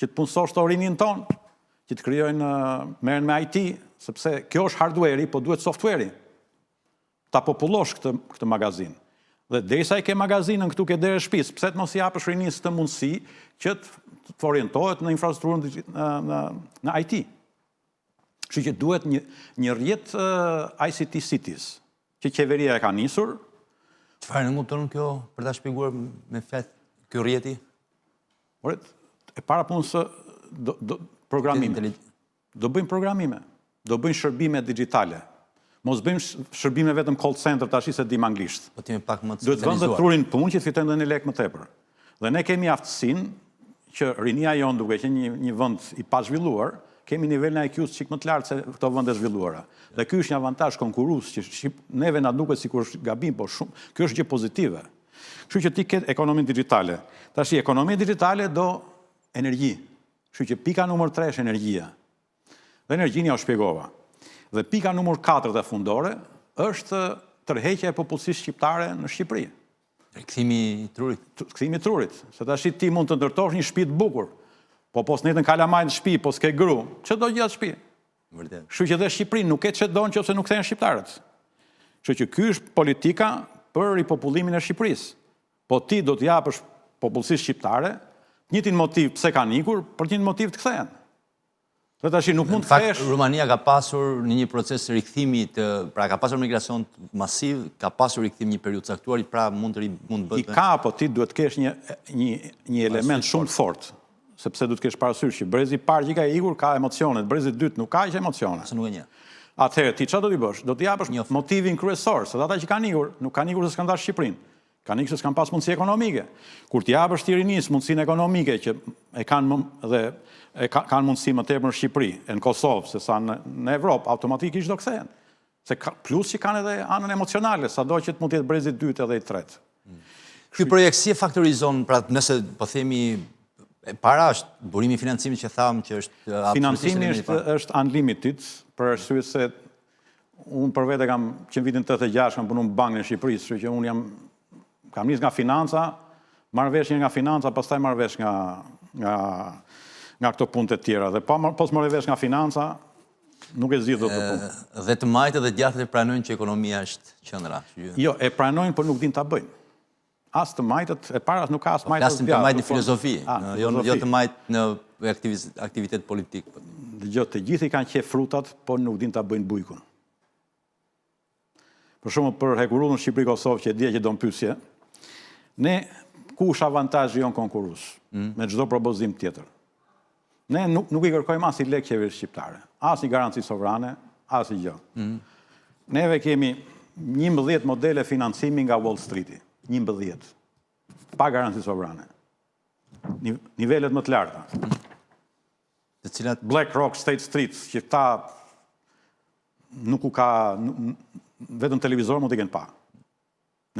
që të punësosh të orinin tonë, që të krijojnë merren me IT, sepse kjo është hardware-i, po duhet software-i. Ta popullosh këtë magazin. Dhe derisa i ke magazinën këtu ke derë shtëpisë, pse të mos i japësh rinisë të mundësi që të orientohet në infrastrukturën në IT. Kështu që duhet një rrjet ICT cities, që qeveria e ka nisur. Çfarë nuk kupton kjo për ta shpjeguar me fjalë ky rrjeti? E para punës programime. Do bëjmë programime, do bëjmë shërbime digjitale. Mos bëjmë shërbime vetëm call center tash se dim anglisht. Po ti më pak më të specializuar. Duhet vënë dhe trurin punë që të fitojnë dhe një lek më tepër. Dhe ne kemi aftësinë që rinia jonë duke që një vend i pa zhvilluar, kemi nivelin e IQ-s çik më të lartë se këto vende zhvilluara. Dhe ky është një avantazh konkurrues që neve na duket sikur është gabim, po shumë. Kjo është gjë pozitive. Kështu që ti ke ekonominë digjitale. Tash ekonomia digjitale do energji. Kështu që pika numër 3 është energjia. Dhe energjinë ja u shpjegova. Dhe pika numër 4 dhe fundore është tërheqja e popullsisë shqiptare në Shqipëri. Kthimi i trurit. Kthimi i trurit. Se tash ti mund të ndërtosh një shtëpi të bukur, po pos netën kalamaj në shtëpi, po s'ke gru, ç'do do gjatë shtëpi. Vërtet. Kështu që dhe Shqipërinë nuk e çedon nëse nuk kthehen shqiptarët. Kështu që ky është politika për ripopullimin e Shqipërisë. Po ti do të japësh popullsisë shqiptare njëtin motiv pse kanë ikur, për njëtin motiv të kthehen. Dhe tash nuk mund të thesh. Rumania ka pasur në një proces rikthimi pra ka pasur migracion masiv, ka pasur rikthim një periudhë caktuar, pra mund bëhet. I ka, po ti duhet të kesh një element shumë të fortë, sepse du të kesh parasysh që brezi parë që ka ikur ka emocionet, brezi dytë nuk ka që emocionet. Se nuk e një. Atëherë, ti çfarë do t'i bësh? Do t'i japësh motivin kryesor, se ata që kanë ikur, nuk kanë ikur se s'kan dashur Shqipërinë. Kanë ikur se s'kan pas mundësi ekonomike. Kur t'i japësh ti rinisë mundësinë ekonomike që kanë mundësi më tepër në Shqipëri, në Kosovë, se sa në Evropë, automatikisht do kthehen. Se plus që kanë edhe anën emocionale, sado që mund të jetë brezi i dytë edhe i tretë. Ky projekt si e faktorizon, pra nëse po themi para është burimi i financimit që thamë që është financimi është unlimited, për arsye se unë për vete kam që në vitin 86 kam punu në bankën e Shqipërisë, kështu që unë kam nis nga financa, marr vesh nga financa, pastaj marr vesh nga këto punët e tjera dhe pas marr vesh nga financa, nuk e zgjidh dot të punë. Dhe të majtët dhe djathtë e pranojnë që ekonomia është qendra. Jo, e pranojnë, por nuk din ta bëjnë. As të majtët, e para nuk ka as majtët. Flasim të majtë në filozofi, jo të majtë në aktivitet politik. Dëgjoj, të gjithë i kanë qef frutat, por nuk din ta bëjnë bujkun. Për shembull, për hekurullën Shqipëri-Kosovë që e dia që do mpyesje, ne ku është avantazhi jon konkurrues me çdo propozim tjetër. Ne nuk i kërkojmë as i lek qeverisë shqiptare, as i garanci sovrane, as i gjë. Neve kemi 11 modele financimi nga Wall Streeti. 11. Pa garanci sovrane. Nivelet më të larta. Të cilat BlackRock, State Street, që ta nuk u ka, vetëm televizor mund t'i kenë pa.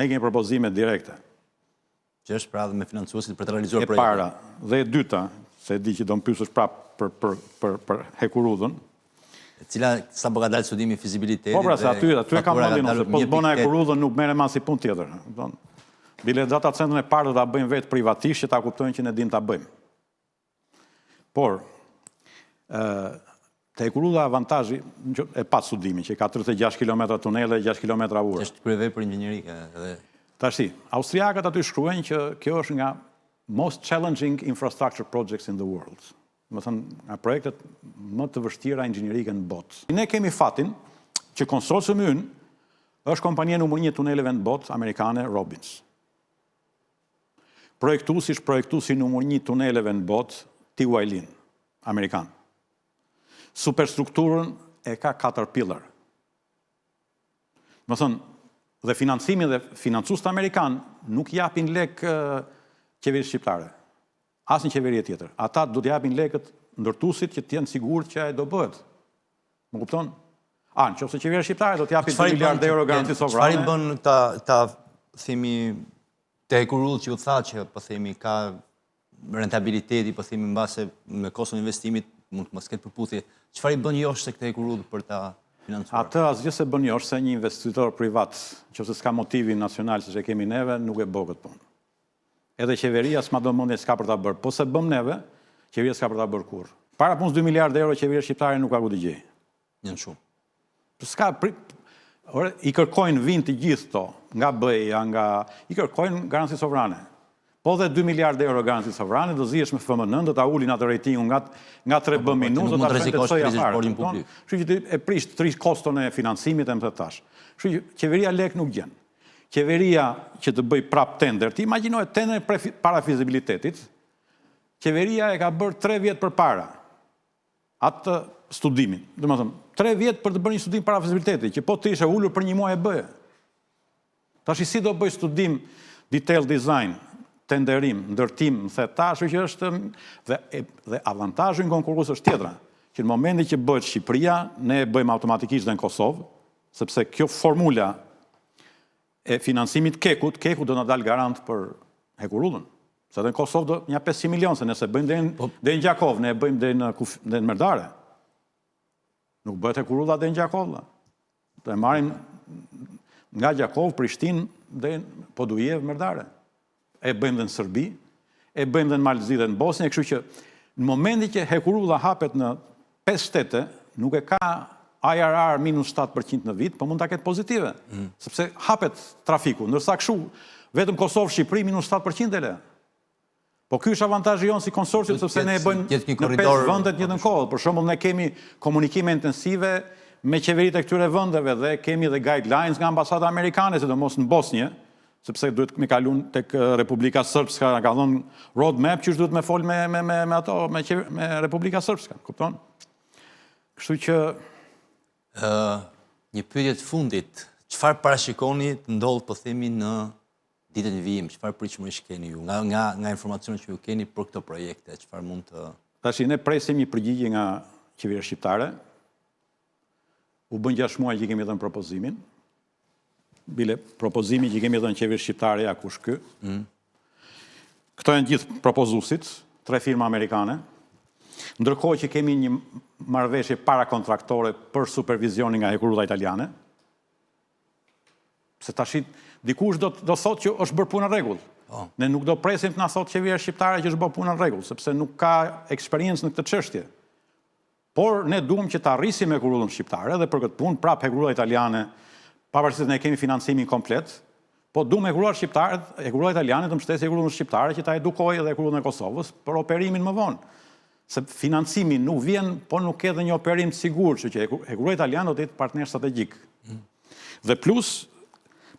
Ne kemi propozime direkte. Që është pra dhe me financuesit për të realizuar projekte. E para, dhe e dyta, se e di që do më pyesësh prapë për hekurudhën. E cila sa po ka dalë studimi fizibiliteti. Po pra, se aty e kam mendin, ose po bëna hekurudhën nuk merrem as si punë tjetër. Bile data centrën e parë do ta bëjmë vetë privatisht që ta kuptojnë që ne dim ta bëjmë. Por te hekurudha avantazhi e pa studimin që ka 36 km tunele, 6 km ure. Është kryevepër inxhinierike edhe. Tashi, austriakët aty shkruajnë që kjo është nga most challenging infrastructure projects in the world. Më thënë, nga projektet më të vështira inxhinierike në botë. Ne kemi fatin që konsorciumi ynë është kompania numër 1 tuneleve në botë amerikane Robbins. Projektuesi numër 1 tuneleve në botë T.Y. Lin, amerikan. Superstrukturën e ka Caterpillar. Më thënë, dhe financimin dhe financuesit amerikan nuk japin lek qeverisë shqiptare. As në qeveri tjetër. Ata do t'japin lekët ndërtuesit që t'jenë sigurt që ai do bëhet. Më kupton? Nëse qeveria shqiptare do t'japin 2 miliardë euro garanci sovrane. Çfarë i bën ta themi te hekurull që u tha që po themi ka rentabiliteti, po themi mbase me koston e investimit mund të mos ketë përputhje. Çfarë i bën josh se këtë hekurull për ta financuar? Atë asgjë se bën josh se një investitor privat, nëse s'ka motivin nacional siç e kemi neve, nuk e bë këtë punë. Edhe qeveria s'ma do mendje s'ka për ta bërë. Po se bëm neve, qeveria s'ka për ta bërë kurrë. Para punës 2 miliardë euro qeveria shqiptare nuk ka ku të gjejë. Janë shumë. S'ka i kërkojnë vind të gjithë to, nga BE-ja, i kërkojnë garanci sovrane. Po dhe 2 miliardë euro garanci sovrane, do zihesh me FMN, do ta ulin atë ratingun nga 3 bë minutë, do ta shpenzoj afare. Kështu që e prish 3 koston e financimit e më të tash. Kështu që qeveria lek nuk gjen. Qeveria që të bëj prap tender, ti imagjinoje tender para fizibilitetit, qeveria e ka bërë 3 vjet përpara atë studimin. Do të thënë, 3 vjet për të bërë një studim para fizibilitetit, që po të ishe ulur për 1 muaj e bëje. Tash si do bëj studim detail design, tenderim, ndërtim, në thetash që është dhe avantazhi konkurrues është tjetra, që në momentin që bëhet Shqipëria, ne e bëjmë automatikisht dhe në Kosovë, sepse kjo formula e financimit keku do na dalë garant për hekurullën. Se dhe në Kosovë do një 500 milion, se nëse bëjmë dhe në Gjakov, ne e bëjmë dhe në Merdare. Nuk bëhet hekurulla dhe në Gjakov. Dhe marim nga Gjakov, Prishtinë dhe Podujev, Merdare. E bëjmë dhe në Sërbi, e bëjmë dhe në Malzi dhe në Bosnjë, kështu që në momenti që hekurulla hapet në 5 shtete, nuk e ka IRR minus 7% në vit, po mund ta ketë pozitive, sepse hapet trafiku, ndërsa kështu vetëm Kosovë, Shqipëri minus 7% e le. Po ky është avantazhi jonë si konsorcium, sepse ne e bëjmë në 5 vendet njëjtën kohë. Për shembull, ne kemi komunikime intensive me qeveritë e këtyre vendeve dhe kemi dhe guidelines nga ambasada amerikane, sidomos në Bosnjë, sepse duhet me kalun tek Republika Srpska, ka thonë roadmap që duhet me fol me ato, me Republika Srpska, kupton? Kështu që... Një pyetje të fundit, çfarë parashikoni të ndodhë, po themi, në ditën e vijim, çfarë pritshmërish keni ju, nga informacionet që ju keni për këto projekte, çfarë mund të... Tash ne presim një përgjigje nga qeveria shqiptare, u bën 6 muaj që kemi dhënë propozimin, bile propozimi që kemi dhënë qeverisë shqiptare, ja kush ky. Këto janë gjithë propozuesit, 3 firma amerikane, ndërkohë që kemi një marrëveshje parakontraktore për supervizionin nga hekurulla italiane, se tash dikush do thotë që është bërë punë në rregull. Ne nuk do presim të na thotë qeveria shqiptare që është bërë punë në rregull, sepse nuk ka eksperiencë në këtë çështje. Por ne duam që të arrisim hekurullën shqiptare dhe për këtë punë prap hekurulla italiane, pavarësisht se ne kemi financimin komplet, po duam hekurulla italiane të mbështesë hekurullën shqiptare që ta edukojë edhe hekurullën e Kosovës për operimin më vonë. Se financimi nuk vjen, po nuk ka edhe një operim të sigurt, që hekurulla italiane do të jetë partner strategjik. Dhe plus,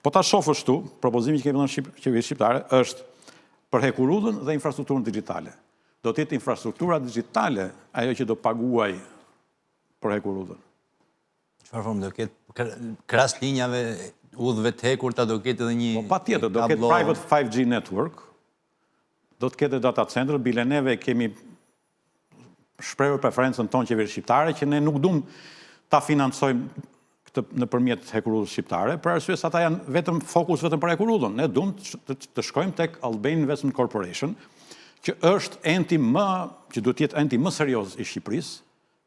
po ta shohësh këtu, propozimi që kemi dhënë qeverisë shqiptare është për hekurullën dhe infrastrukturën digjitale. Do të jetë infrastruktura digjitale ajo që do paguaj për hekurullën. Çfarë formë do ketë? Krahas linjave udhëve të hekurta do ketë edhe një... Po patjetër, do ketë private 5G network, do të ketë data center, bile neve kemi shprehur preferencën tonë qeverisë shqiptare që ne nuk duam ta financojmë këtë nëpërmjet hekurullës shqiptare, për arsye se ata janë vetëm fokus vetëm për hekurullën. Ne duam të shkojmë tek Albanian Investment Corporation, që është që duhet të jetë enti më serioz i Shqipërisë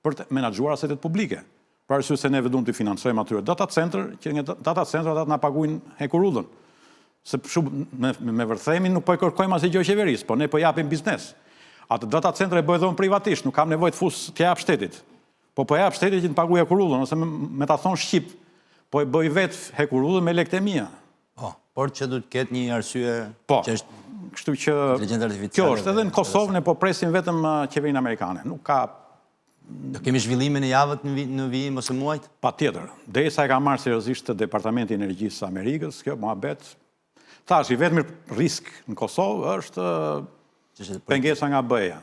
për të menaxhuar asetet publike. Për arsye se neve duam të financojmë atyre data center, që nga data center ata na paguajnë hekurullën. Se me vërthemi nuk po e kërkojmë asnjë gjë qeverisë, po ne po japim biznes. Atë data center e bëj dhon privatisht, nuk kam nevojë të fus të jap shtetit. Po jap shtetit që të paguajë hekurullën, ose me ta thon shqip, po e bëj vet hekurullën me lekët e mia. Por që duhet të ketë një arsye që është kështu që kjo është edhe në Kosovë ne po presim vetëm qeverinë amerikane. Nuk ka... Do kemi zhvillimin e javët në vijim ose muajt? Patjetër. Derisa e ka marrë seriozisht Departamenti i Energjisë së Amerikës, kjo muhabet. Tash, i vetmi risk në Kosovë është pengesa nga BE-ja.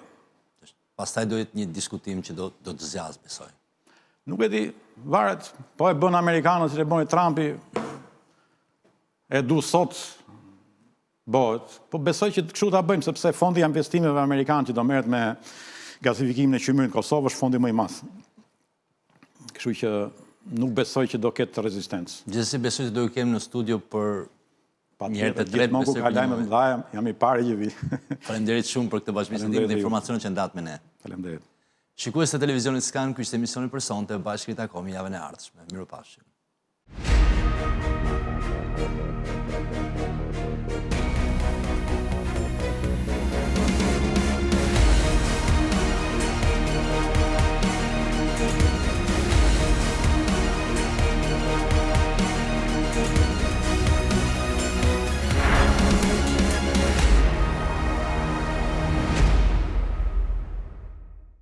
Pastaj do jetë një diskutim që do të zgjasë, besoj. Nuk e di, varet, po e bën amerikanët, si e bën Trumpi, e du sot bëhet. Po besoj që kështu ta bëjmë, sepse fondi i investimeve amerikan që do merret me gazifikimin e qytetit të Kosovës është fondi më i madh. Kështu që nuk besoj që do ketë rezistencë. Gjithsesi besoj se do ju kemi në studio për një herë të tretë. Gjithmonë kur ka lajme të mëdha, jam i pari që vi. Faleminderit shumë për këtë bashkëbisedim dhe informacionet që ndat me ne. Faleminderit. Shikues të televizionit Skan, ky ishte emisioni për sonte, bashkë ritakohemi javën e ardhshme. Mirupafshim.